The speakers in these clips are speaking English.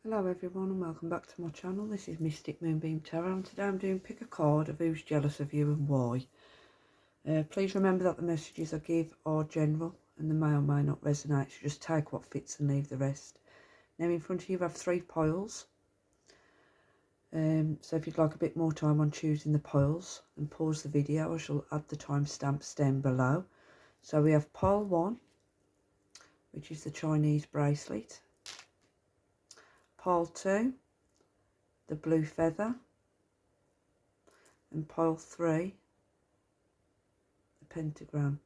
Hello everyone and welcome back to my channel. This is Mystic Moonbeam Tarot and today I'm doing pick a card of who's jealous of you and why. Please remember that the messages I give are general and they may or may not resonate, so just take what fits and leave the rest. Now in front of you have 3 piles, so if you'd like a bit more time on choosing the piles, then pause the video. I shall add the timestamps down below. So we have pile 1, which is the Chinese bracelet. Pile 2, the blue feather, and pile 3, the pentagram.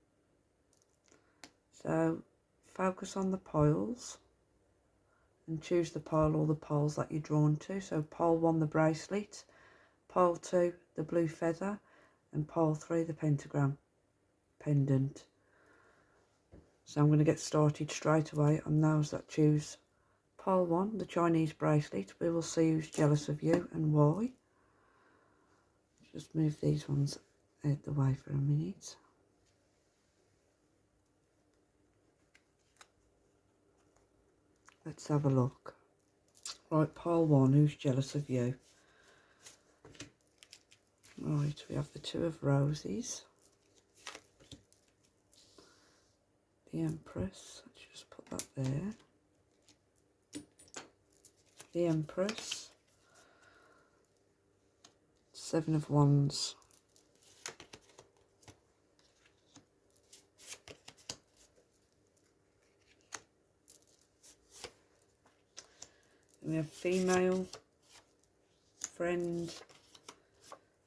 So focus on the piles and choose the pile or the piles that you're drawn to. So pile 1, the bracelet, pile 2, the blue feather, and pile 3, the pentagram pendant. So I'm going to get started straight away on those that choose pile 1, the Chinese bracelet. We will see who's jealous of you and why. Just move these ones out the way for a minute. Let's have a look. Right, pile 1, who's jealous of you? Right, we have the 2 of roses, the Empress, let's just put that there, the Empress, 7 of wands, and we have female, friend,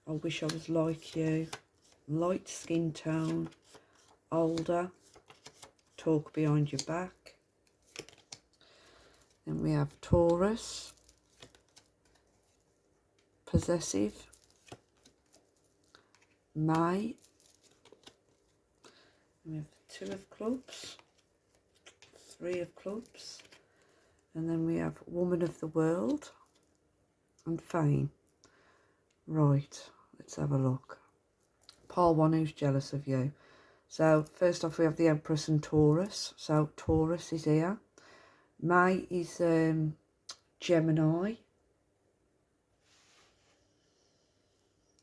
I wish I was like you, light skin tone, older, talk behind your back. Then we have Taurus, possessive, May, and we have the 2 of clubs, 3 of clubs, and then we have woman of the world and fame. Right, let's have a look. Pile 1, who's jealous of you? So first off we have the Empress and Taurus. So Taurus is here. May is Gemini.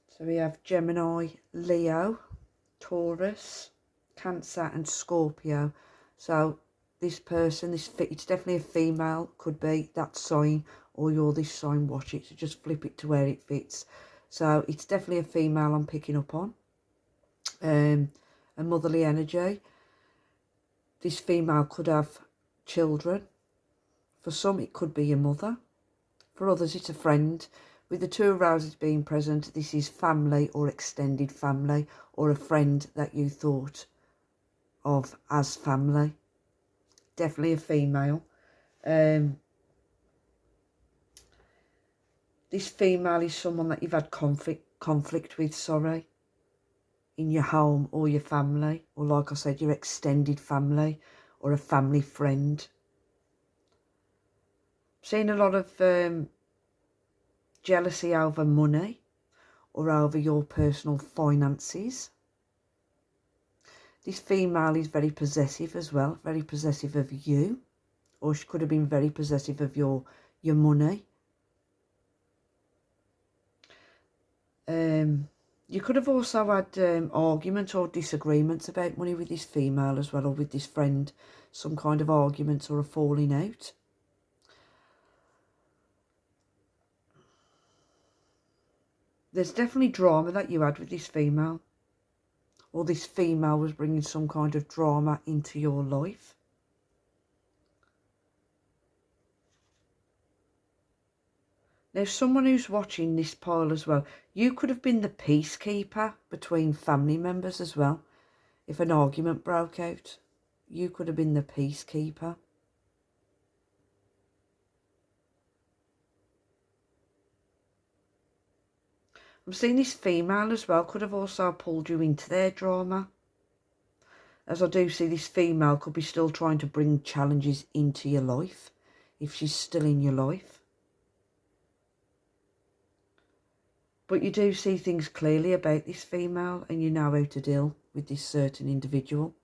So we have Gemini, Leo, Taurus, Cancer and Scorpio. So this person, it's definitely a female, could be that sign, or you're this sign, watch it, so just flip it to where it fits. So it's definitely a female I'm picking up on. A motherly energy. This female could have children. For some it could be your mother. For others it's a friend. With the 2 of roses being present, this is family or extended family, or a friend that you thought of as family. Definitely a female. This female is someone that you've had conflict with, sorry, in your home or your family, or like I said, your extended family or a family friend. Seen a lot of jealousy over money or over your personal finances. This female is very possessive as well, very possessive of you, or she could have been very possessive of your money. You could have also had arguments or disagreements about money with this female as well, or with this friend, some kind of arguments or a falling out. There's definitely drama that you had with this female, or this female was bringing some kind of drama into your life. Now, someone who's watching this pile as well, you could have been the peacekeeper between family members as well. If an argument broke out, you could have been the peacekeeper. I'm seeing this female as well could have also pulled you into their drama. As I do see this female could be still trying to bring challenges into your life, if she's still in your life. But you do see things clearly about this female and you know how to deal with this certain individual.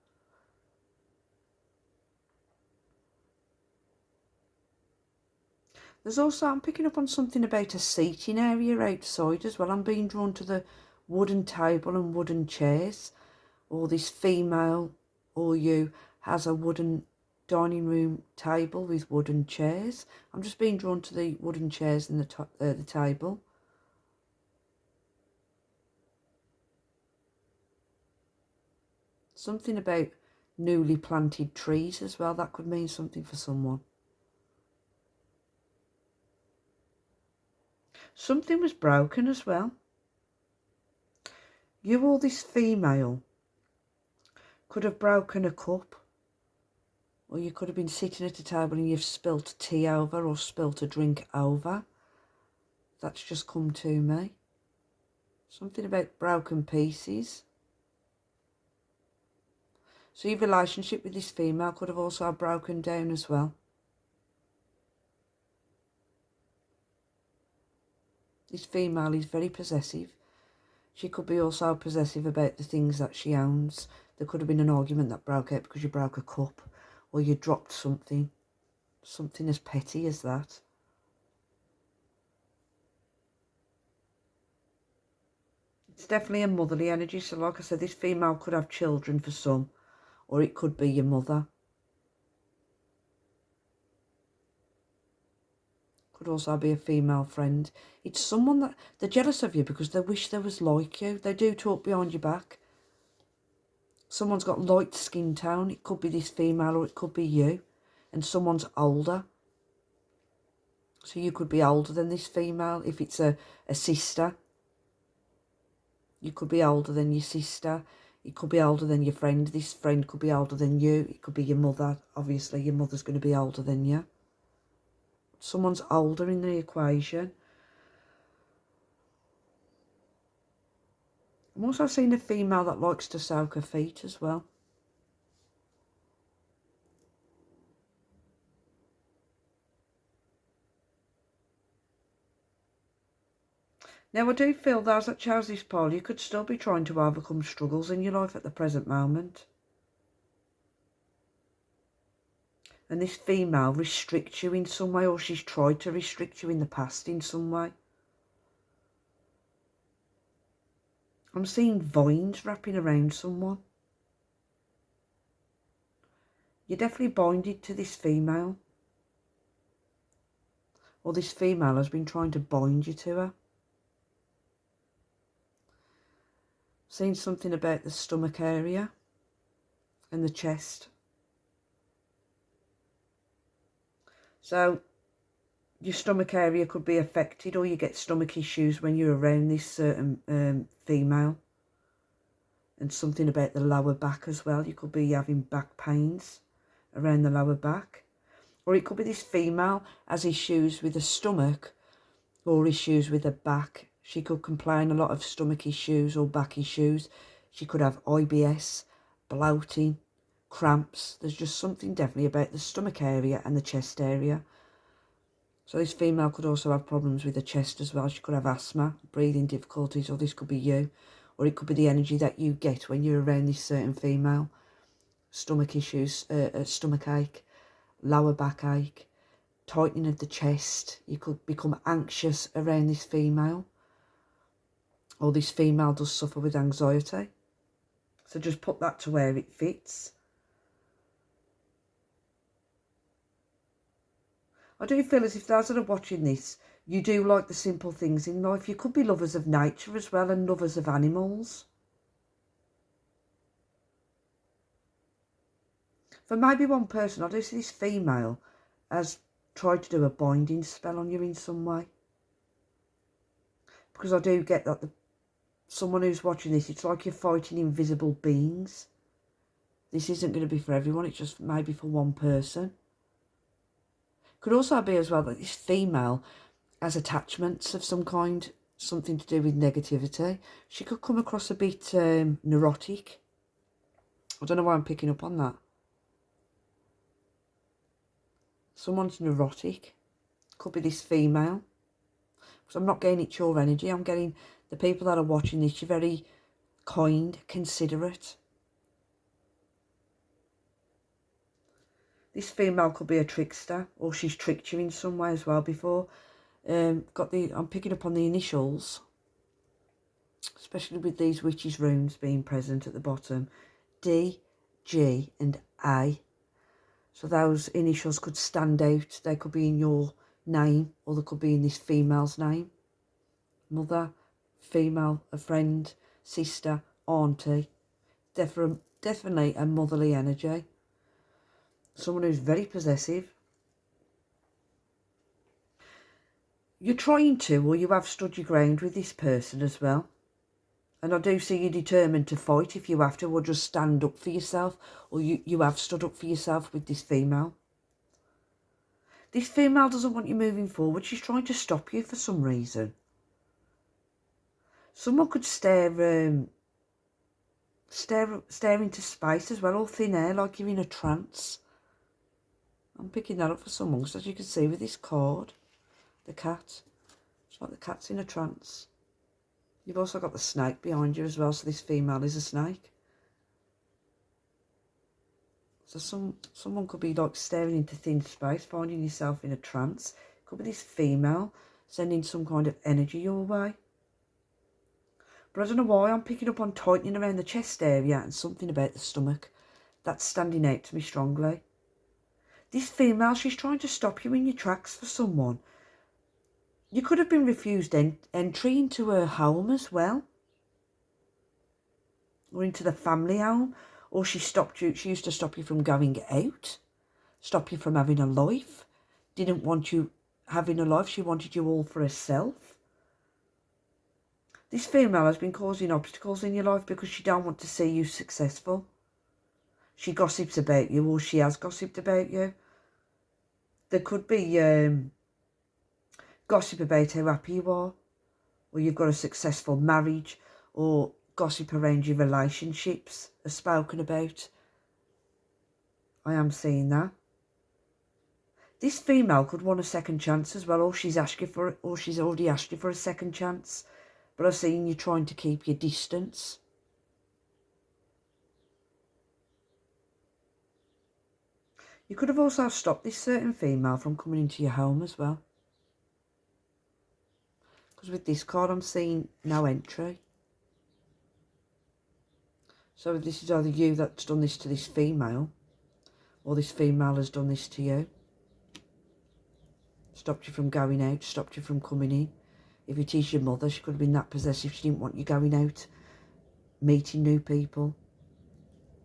There's also, I'm picking up on something about a seating area outside as well. I'm being drawn to the wooden table and wooden chairs. Or this female or you has a wooden dining room table with wooden chairs. I'm just being drawn to the wooden chairs and the table. Something about newly planted trees as well. That could mean something for someone. Something was broken as well. You or this female could have broken a cup, or you could have been sitting at a table and you've spilt tea over or spilt a drink over. That's just come to me. Something about broken pieces. So your relationship with this female could have also broken down as well. This female is very possessive. She could be also possessive about the things that she owns. There could have been an argument that broke out because you broke a cup or you dropped something. Something as petty as that. It's definitely a motherly energy. So like I said, this female could have children for some, or it could be your mother. Could also be a female friend. It's someone that they're jealous of you because they wish they was like you. They do talk behind your back. Someone's got light skin tone. It could be this female or it could be you. And someone's older. So you could be older than this female. If it's a sister, you could be older than your sister. It could be older than your friend. This friend could be older than you. It could be your mother. Obviously, your mother's going to be older than you. Someone's older in the equation. I'm also seeing a female that likes to soak her feet as well. Now, I do feel those that chose this pole, you could still be trying to overcome struggles in your life at the present moment. And this female restricts you in some way, or she's tried to restrict you in the past in some way. I'm seeing vines wrapping around someone. You're definitely binded to this female. Or this female has been trying to bind you to her. Seeing something about the stomach area and the chest. So your stomach area could be affected, or you get stomach issues when you're around this certain female. And something about the lower back as well. You could be having back pains around the lower back. Or it could be this female has issues with the stomach or issues with the back. She could complain a lot of stomach issues or back issues. She could have IBS, bloating, cramps. There's just something definitely about the stomach area and the chest area. So this female could also have problems with the chest as well. She could have asthma, breathing difficulties, or this could be you. Or it could be the energy that you get when you're around this certain female. Stomach issues, stomach ache, lower back ache, tightening of the chest. You could become anxious around this female. Or this female does suffer with anxiety. So just put that to where it fits. I do feel as if those that are watching this, you do like the simple things in life. You could be lovers of nature as well and lovers of animals. For maybe one person, I do see this female has tried to do a binding spell on you in some way. Because I do get that someone who's watching this, it's like you're fighting invisible beings. This isn't going to be for everyone, it's just maybe for one person. Could also be as well that this female has attachments of some kind, something to do with negativity. She could come across a bit neurotic. I don't know why I'm picking up on that. Someone's neurotic. Could be this female. Because I'm not getting it's your energy. I'm getting the people that are watching this. You're very kind, considerate. This female could be a trickster, or she's tricked you in some way as well before. I'm picking up on the initials, especially with these witches' runes being present at the bottom. D, G and A. So those initials could stand out. They could be in your name, or they could be in this female's name. Mother, female, a friend, sister, auntie. Definitely a motherly energy. Someone who's very possessive. You're trying to, or you have stood your ground with this person as well. And I do see you determined to fight if you have to, or just stand up for yourself, or you have stood up for yourself with this female. This female doesn't want you moving forward. She's trying to stop you for some reason. Someone could stare into space as well, all thin air, like you're in a trance. I'm picking that up for someone, because as you can see with this card, the cat, it's like the cat's in a trance. You've also got the snake behind you as well, so this female is a snake. So someone could be like staring into thin space, finding yourself in a trance. Could be this female sending some kind of energy your way. But I don't know why I'm picking up on tightening around the chest area and something about the stomach. That's standing out to me strongly. This female, she's trying to stop you in your tracks for someone. You could have been refused entry into her home as well. Or into the family home. Or she used to stop you from going out. Stop you from having a life. Didn't want you having a life. She wanted you all for herself. This female has been causing obstacles in your life because she don't want to see you successful. She gossips about you, or she has gossiped about you. There could be gossip about how happy you are, or you've got a successful marriage, or gossip around your relationships are spoken about. I am seeing that. This female could want a second chance as well, or she's already asked you for a second chance. But I've seen you trying to keep your distance. You could have also stopped this certain female from coming into your home as well. Because with this card, I'm seeing no entry. So this is either you that's done this to this female, or this female has done this to you. Stopped you from going out, stopped you from coming in. If it is your mother, she could have been that possessive. She didn't want you going out, meeting new people,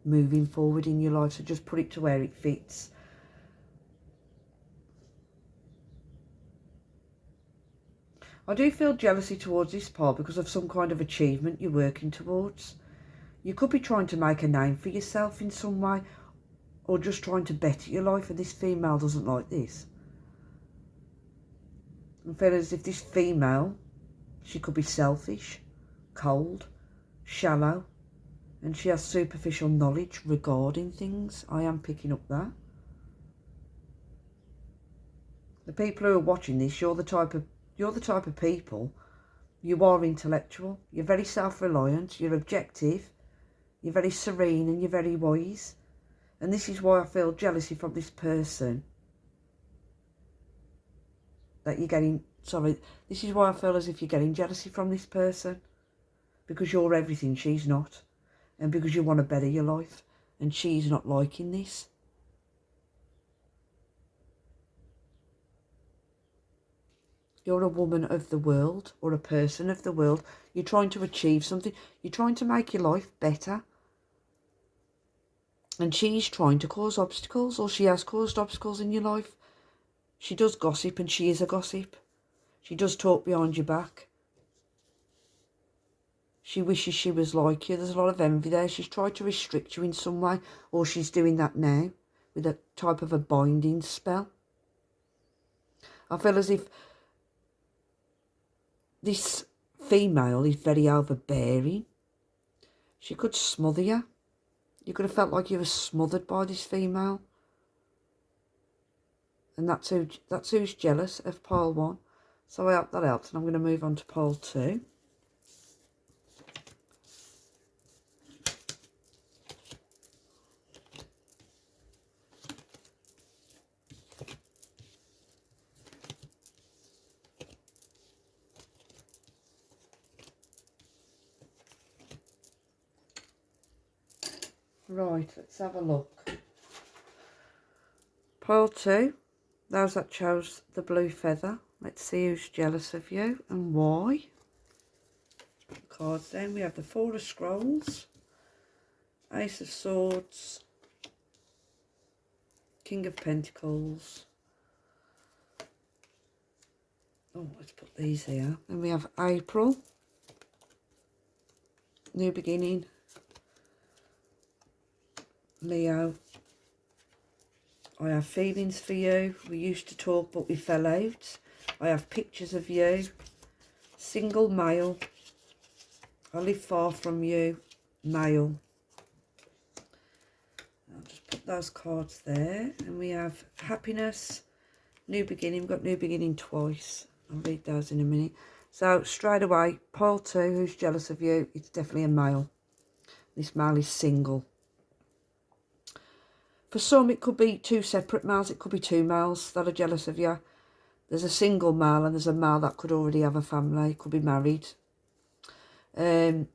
moving forward in your life. So just put it to where it fits. I do feel jealousy towards this part because of some kind of achievement you're working towards. You could be trying to make a name for yourself in some way, or just trying to better your life, and this female doesn't like this. I feel as if this female, she could be selfish, cold, shallow, and she has superficial knowledge regarding things. I am picking up that. The people who are watching this, you're the type of people, you are intellectual, you're very self-reliant, you're objective, you're very serene and you're very wise. And this is why I feel jealousy from this person. This is why I feel as if you're getting jealousy from this person. Because you're everything she's not. And because you want to better your life. And she's not liking this. You're a woman of the world, or a person of the world. You're trying to achieve something. You're trying to make your life better. And she's trying to cause obstacles, or she has caused obstacles in your life. She does gossip, and she is a gossip. She does talk behind your back. She wishes she was like you. There's a lot of envy there. She's tried to restrict you in some way, or she's doing that now with a type of a binding spell. I feel as if this female is very overbearing. She could smother you. You could have felt like you were smothered by this female. And that's who's jealous of pile 1. So I hope that helps, and I'm going to move on to pile 2. Right, let's have a look. Pile 2, those that chose the blue feather. Let's see who's jealous of you and why. Put the cards down. We have the Four of Scrolls, Ace of Swords, King of Pentacles. Oh, let's put these here. Then we have April, New Beginning, Leo. I have feelings for you. We used to talk but we fell out. I have pictures of you. Single male. I live far from you. Male. I'll just put those cards there. And we have happiness, new beginning. We've got new beginning twice. I'll read those in a minute. So straight away, pile 2, who's jealous of you? It's definitely a male. This male is single. For some, it could be 2 separate males. It could be 2 males that are jealous of you. There's a single male and there's a male that could already have a family, could be married. It's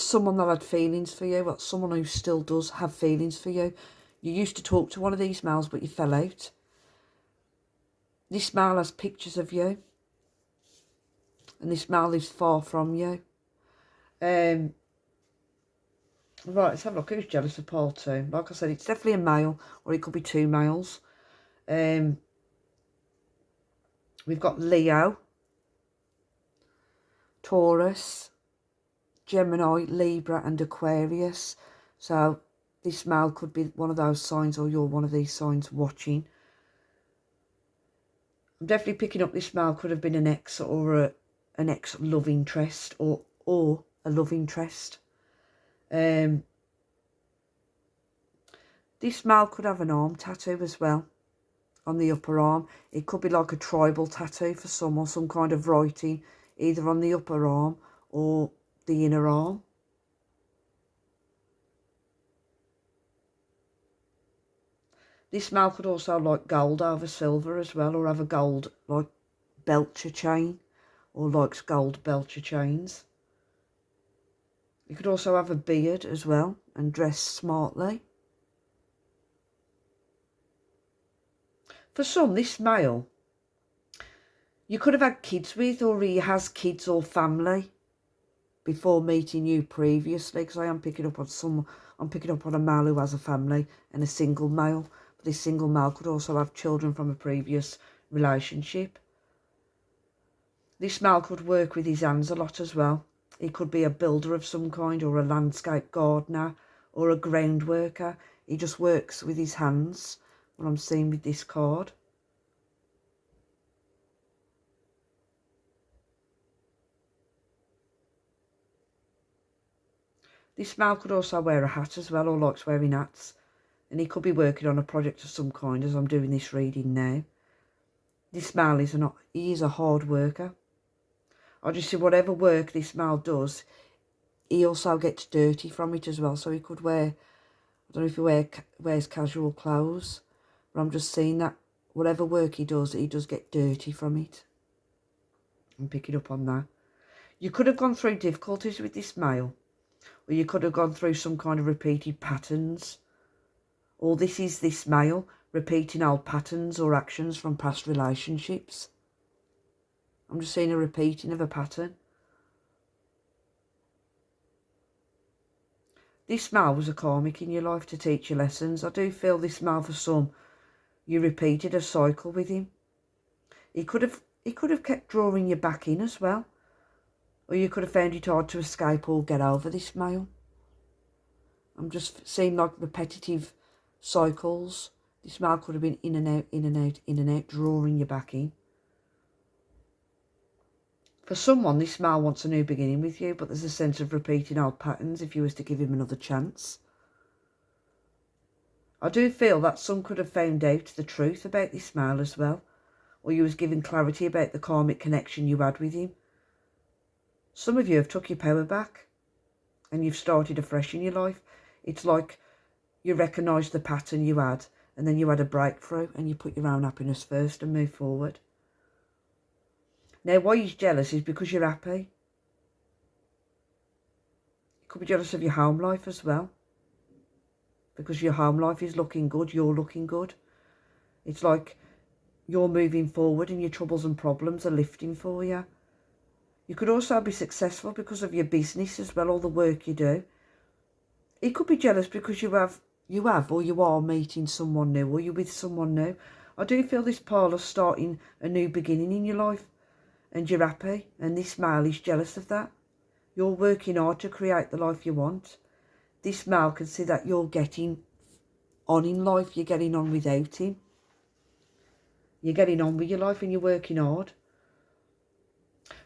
someone that had feelings for you, but someone who still does have feelings for you. You used to talk to one of these males, but you fell out. This male has pictures of you. And this male lives far from you. Right, let's have a look. Who's jealous of pile 2? Like I said, it's definitely a male, or it could be 2 males. We've got Leo, Taurus, Gemini, Libra and Aquarius. So this male could be one of those signs, or you're one of these signs watching. I'm definitely picking up this male could have been an ex, or an ex love interest, or a love interest. This male could have an arm tattoo as well, on the upper arm. It could be like a tribal tattoo for some, or some kind of writing, either on the upper arm or the inner arm. This male could also like gold over silver as well, or have a gold like belcher chain, or likes gold belcher chains. You could also have a beard as well and dress smartly. For some, this male, you could have had kids with, or he has kids or family before meeting you previously, because I am picking up on I'm picking up on a male who has a family and a single male. But this single male could also have children from a previous relationship. This male could work with his hands a lot as well. He could be a builder of some kind, or a landscape gardener, or a ground worker. He just works with his hands, what I'm seeing with this card. This male could also wear a hat as well, or likes wearing hats. And he could be working on a project of some kind, as I'm doing this reading now. This male he is a hard worker. I just see whatever work this male does, he also gets dirty from it as well. So he could wear, I don't know if he wears casual clothes, but I'm just seeing that whatever work he does get dirty from it. I'm picking up on that. You could have gone through difficulties with this male, or you could have gone through some kind of repeated patterns. Or this is this male repeating old patterns or actions from past relationships. I'm just seeing a repeating of a pattern. This male was a karmic in your life to teach you lessons. I do feel this male, for some, you repeated a cycle with him. He could have kept drawing you back in as well. Or you could have found it hard to escape or get over this male. I'm just seeing like repetitive cycles. This male could have been in and out, in and out, in and out, drawing you back in. For someone, this male wants a new beginning with you, but there's a sense of repeating old patterns if you was to give him another chance. I do feel that some could have found out the truth about this male as well, or you was given clarity about the karmic connection you had with him. Some of you have took your power back and you've started afresh in your life. It's like you recognised the pattern you had, and then you had a breakthrough and you put your own happiness first and move forward. Now, why he's jealous is because you're happy. It Could be jealous of your home life as well, because your home life is looking good, you're looking good. It's like you're moving forward and your troubles and problems are lifting for you. You could also be successful because of your business as well, all the work you do. He could be jealous because you have or you are meeting someone new, or you're with someone new. I do feel this parlour's starting a new beginning in your life and you're happy, and this male is jealous of that. You're working hard to create the life you want. This male can see that you're getting on in life, you're getting on without him. You're getting on with your life and you're working hard.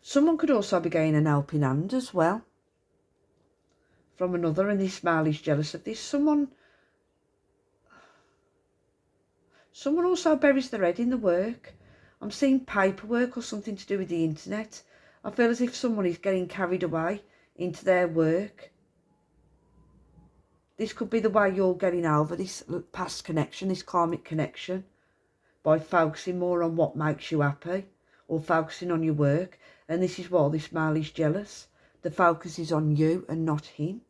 Someone could also be getting an helping hand as well from another, and this male is jealous of this. Someone also buries their head in the work. I'm seeing paperwork or something to do with the internet. I feel as if someone is getting carried away into their work. This could be the way you're getting over this past connection, this karmic connection, by focusing more on what makes you happy or focusing on your work. And this is why this male is jealous. The focus is on you and not him.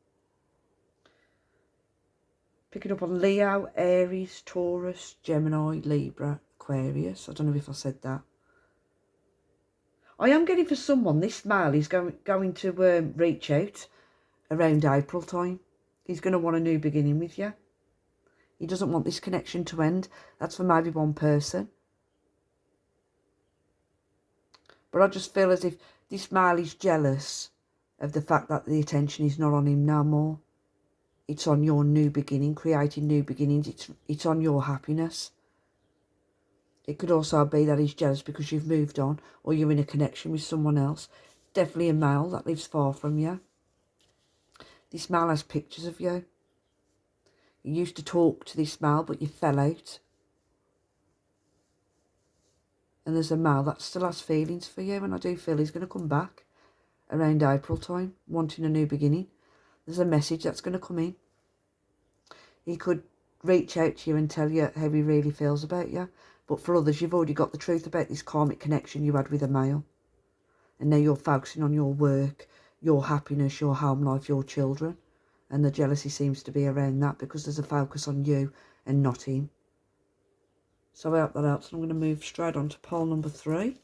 Picking up on Leo, Aries, Taurus, Gemini, Libra, Aquarius. I don't know if I said that. I am getting for someone, this male is going to reach out around April time. He's going to want a new beginning with you. He doesn't want this connection to end. That's for maybe one person. But I just feel as if this male is jealous of the fact that the attention is not on him no more. It's on your new beginning, creating new beginnings. It's on your happiness. It could also be that he's jealous because you've moved on or you're in a connection with someone else. Definitely a male that lives far from you. This male has pictures of you. You used to talk to this male, but you fell out. And there's a male that still has feelings for you, and I do feel he's going to come back around April time, wanting a new beginning. There's a message that's going to come in. He could reach out to you and tell you how he really feels about you. But for others, you've already got the truth about this karmic connection you had with a male. And now you're focusing on your work, your happiness, your home life, your children. And the jealousy seems to be around that because there's a focus on you and not him. So I hope that helps. I'm going to move straight on to pole number 3.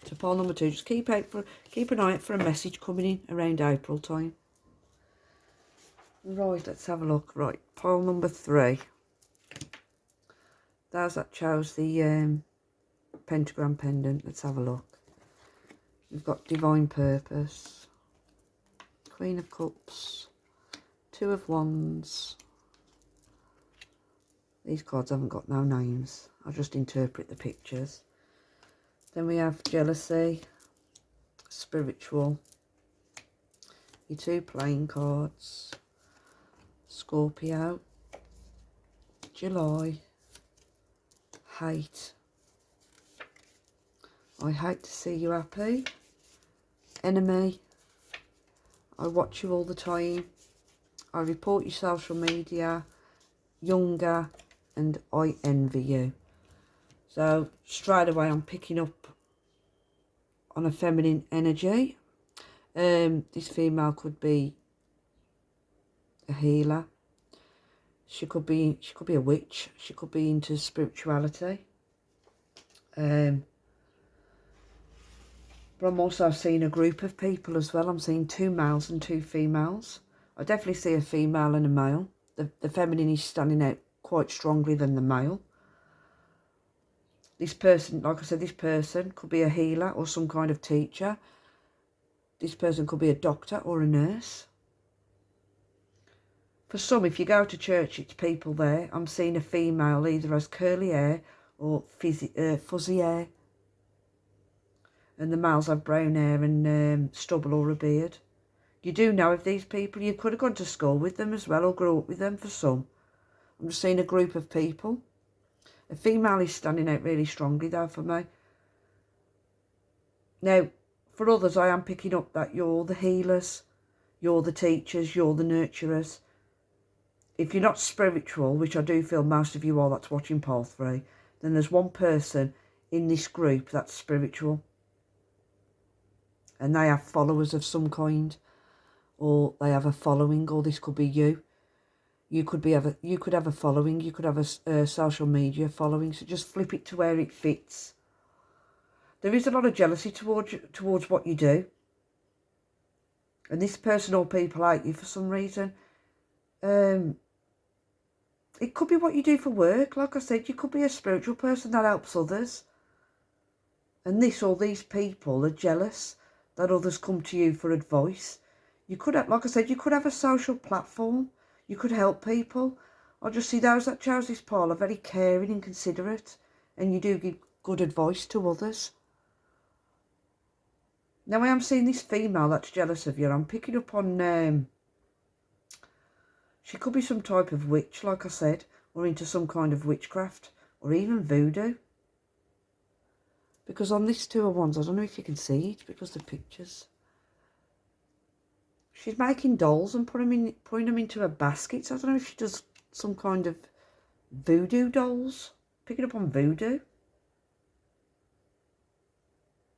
To pole number 2, just keep an eye out for a message coming in around April time. Right, let's have a look. Right, pole number 3. There's that chose the pentagram pendant. Let's have a look. We've got Divine Purpose, Queen of Cups, 2 of Wands. These cards haven't got no names. I'll just interpret the pictures. Then we have Jealousy, Spiritual, your 2 playing cards, Scorpio, July, Hate. I hate to see you happy. Enemy, I watch you all the time. I report your social media. Younger, and I envy you. So straight away I'm picking up on a feminine energy. This female could be a healer. She could be a witch. She could be into spirituality. But I'm also seeing a group of people as well. I'm seeing 2 males and 2 females. I definitely see a female and a male. The feminine is standing out quite strongly than the male. This person, like I said, this person could be a healer or some kind of teacher. This person could be a doctor or a nurse. For some, if you go to church, it's people there. I'm seeing a female either has curly hair or fuzzy hair. And the males have brown hair and stubble or a beard. You do know of these people. You could have gone to school with them as well or grew up with them for some. I'm just seeing a group of people. A female is standing out really strongly though for me. Now, for others, I am picking up that you're the healers, you're the teachers, you're the nurturers. If you're not spiritual, which I do feel most of you are that's watching pole 3, then there's one person in this group that's spiritual. and they have followers of some kind, or they have a following, or this could be you. You could have a following, you could have a social media following, so just flip it to where it fits. There is a lot of jealousy towards what you do. And this person or people hate you for some reason. It could be what you do for work. Like I said, you could be a spiritual person that helps others. And this or these people are jealous that others come to you for advice. You could have, like I said, you could have a social platform. You could help people. I just see those that chose this pile are very caring and considerate. And you do give good advice to others. Now I am seeing this female that's jealous of you. I'm picking up on, she could be some type of witch, like I said, or into some kind of witchcraft, or even voodoo. Because on this Two of Wands, I don't know if you can see it because the pictures. She's making dolls and putting them into a basket. So I don't know if she does some kind of voodoo dolls. Picking up on voodoo.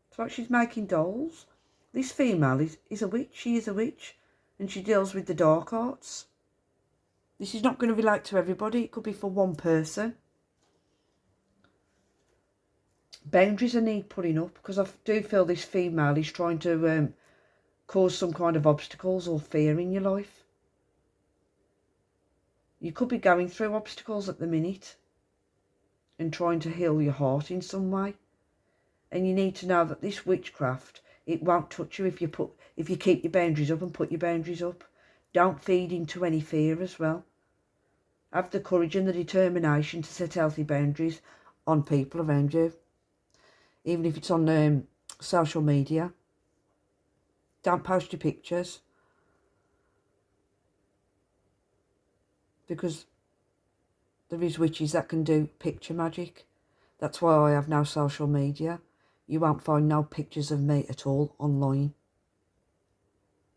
It's like she's making dolls. This female is a witch. She is a witch. And she deals with the dark arts. This is not going to relate to everybody. It could be for one person. Boundaries are need putting up, because I do feel this female is trying to cause some kind of obstacles or fear in your life. You could be going through obstacles at the minute and trying to heal your heart in some way. And you need to know that this witchcraft, it won't touch you if you keep your boundaries up and put your boundaries up. Don't feed into any fear as well. Have the courage and the determination to set healthy boundaries on people around you. Even if it's on social media. Don't post your pictures. Because there is witches that can do picture magic. That's why I have no social media. You won't find no pictures of me at all online.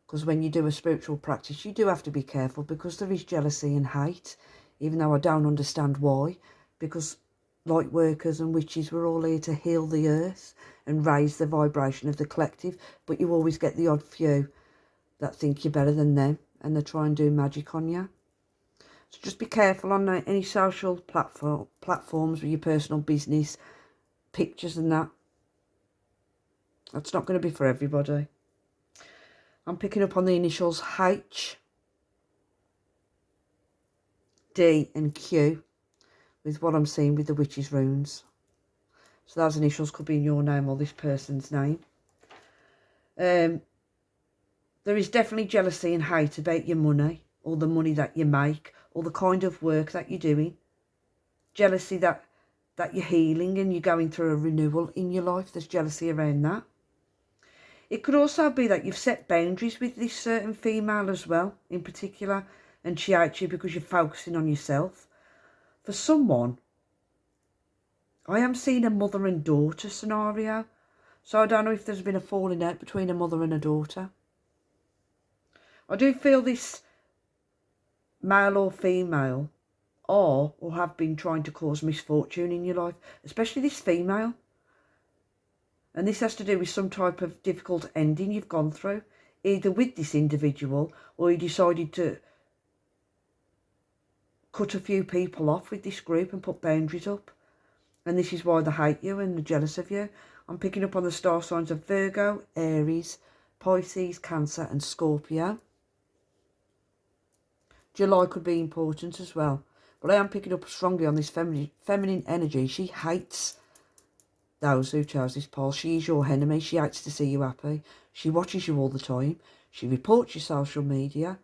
Because when you do a spiritual practice, you do have to be careful, because there is jealousy and hate, even though I don't understand why. Because light workers and witches, we're all here to heal the earth and raise the vibration of the collective. But you always get the odd few that think you're better than them, and they try and do magic on you. So just be careful on any social platforms with your personal business, pictures and that. That's not going to be for everybody. I'm picking up on the initials H, D and Q with what I'm seeing with the witch's runes. So those initials could be in your name or this person's name. There is definitely jealousy and hate about your money, or the money that you make, or the kind of work that you're doing. Jealousy that you're healing and you're going through a renewal in your life. There's jealousy around that. It could also be that you've set boundaries with this certain female as well, in particular, and she hates you because you're focusing on yourself. For someone, I am seeing a mother and daughter scenario. So I don't know if there's been a falling out between a mother and a daughter. I do feel this male or female are or have been trying to cause misfortune in your life, especially this female. And this has to do with some type of difficult ending you've gone through, either with this individual, or you decided to cut a few people off with this group and put boundaries up. And this is why they hate you and they're jealous of you. I'm picking up on the star signs of Virgo, Aries, Pisces, Cancer and Scorpio. July could be important as well. But I am picking up strongly on this feminine energy. She hates those who chose this pole. She is your enemy. She hates to see you happy. She watches you all the time. She reports your social media.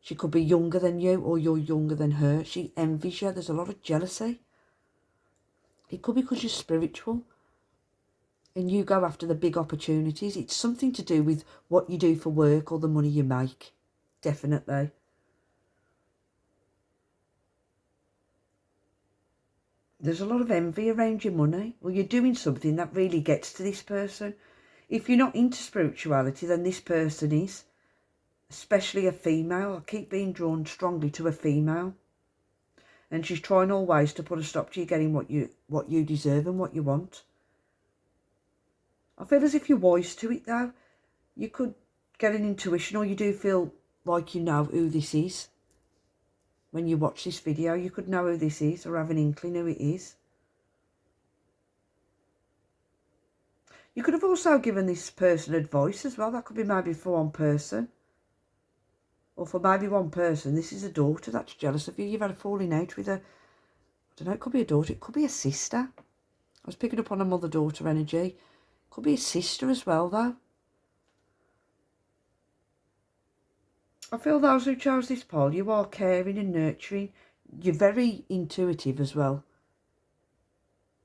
She could be younger than you, or you're younger than her. She envies you. There's a lot of jealousy. It could be because you're spiritual and you go after the big opportunities. It's something to do with what you do for work or the money you make. Definitely. There's a lot of envy around your money. Well, you're doing something that really gets to this person. If you're not into spirituality, then this person is. Especially a female. I keep being drawn strongly to a female. And she's trying always to put a stop to you getting what you deserve and what you want. I feel as if you're wise to it though. You could get an intuition, or you do feel like you know who this is. When you watch this video, you could know who this is or have an inkling who it is. You could have also given this person advice as well. That could be maybe for one person. Or for maybe one person, this is a daughter that's jealous of you. You've had a falling out with a, I don't know, it could be a daughter. It could be a sister. I was picking up on a mother-daughter energy. Could be a sister as well, though. I feel those who chose this pole, you are caring and nurturing. You're very intuitive as well.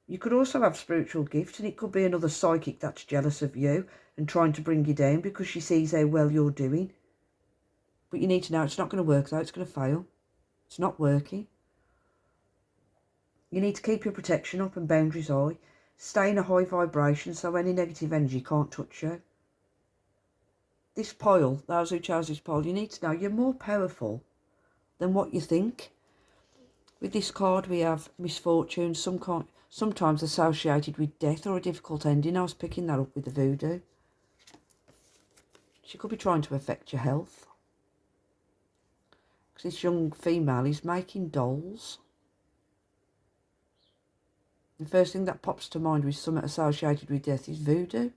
You could also have spiritual gifts, and it could be another psychic that's jealous of you and trying to bring you down because she sees how well you're doing. But you need to know it's not going to work, though. It's going to fail. It's not working. You need to keep your protection up and boundaries high. Stay in a high vibration so any negative energy can't touch you. This pile, those who chose this pile, you need to know you're more powerful than what you think. With this card, we have misfortune, sometimes associated with death or a difficult ending. I was picking that up with the voodoo. She could be trying to affect your health. Because this young female is making dolls. The first thing that pops to mind with something associated with death is voodoo.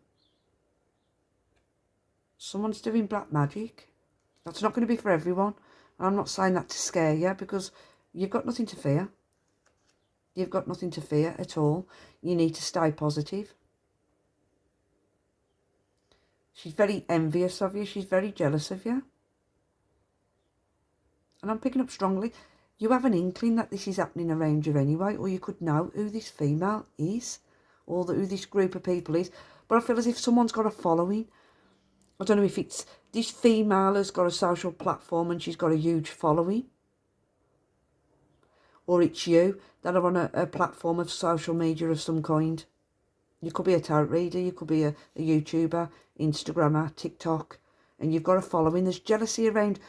Someone's doing black magic. That's not going to be for everyone. And I'm not saying that to scare you, because you've got nothing to fear. You've got nothing to fear at all. You need to stay positive. She's very envious of you. She's very jealous of you. And I'm picking up strongly. You have an inkling that this is happening around you anyway, or you could know who this female is, or who this group of people is. But I feel as if someone's got a following. I don't know if it's this female has got a social platform and she's got a huge following. Or it's you that are on a platform of social media of some kind. You could be a tarot reader, you could be a YouTuber, Instagrammer, TikTok, and you've got a following. There's jealousy around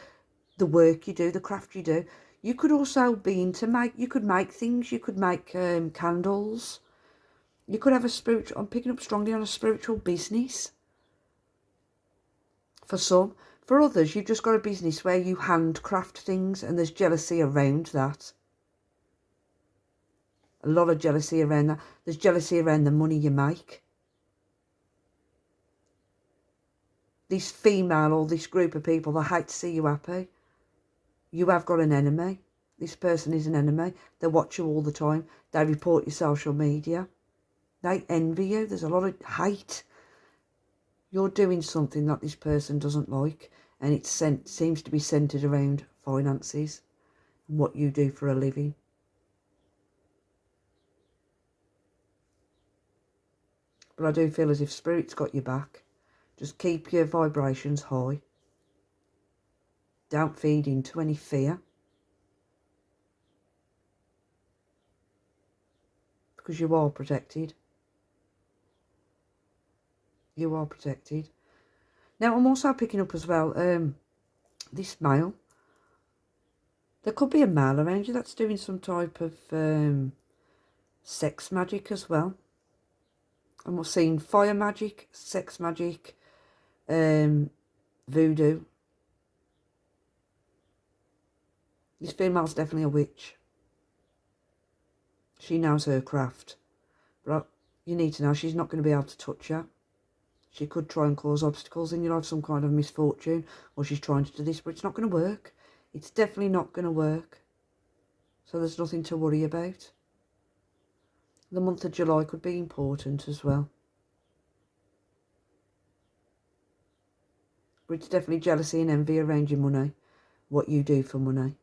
the work you do, the craft you do. You could also be into you could make things, you could make candles. You could have a spiritual, I'm picking up strongly on a spiritual business. For some. For others, you've just got a business where you handcraft things and there's jealousy around that. A lot of jealousy around that. There's jealousy around the money you make. This female or this group of people that hate to see you happy, you have got an enemy. This person is an enemy. They watch you all the time. They report your social media. They envy you. There's a lot of hate. You're doing something that this person doesn't like, and it seems to be centred around finances and what you do for a living. But I do feel as if Spirit's got your back. Just keep your vibrations high. Don't feed into any fear. Because you are protected. You are protected. Now, I'm also picking up as well, this male. There could be a male around you that's doing some type of sex magic as well. And we're seeing fire magic, sex magic, voodoo. This female's definitely a witch. She knows her craft. But you need to know she's not going to be able to touch you. She could try and cause obstacles in your life, some kind of misfortune, or she's trying to do this, but it's not going to work. It's definitely not going to work. So there's nothing to worry about. The month of July could be important as well. But it's definitely jealousy and envy around your money, what you do for money.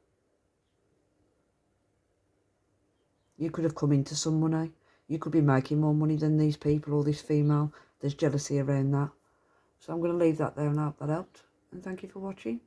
You could have come into some money. You could be making more money than these people or this female. There's jealousy around that. So I'm going to leave that there and hope that helped. And thank you for watching.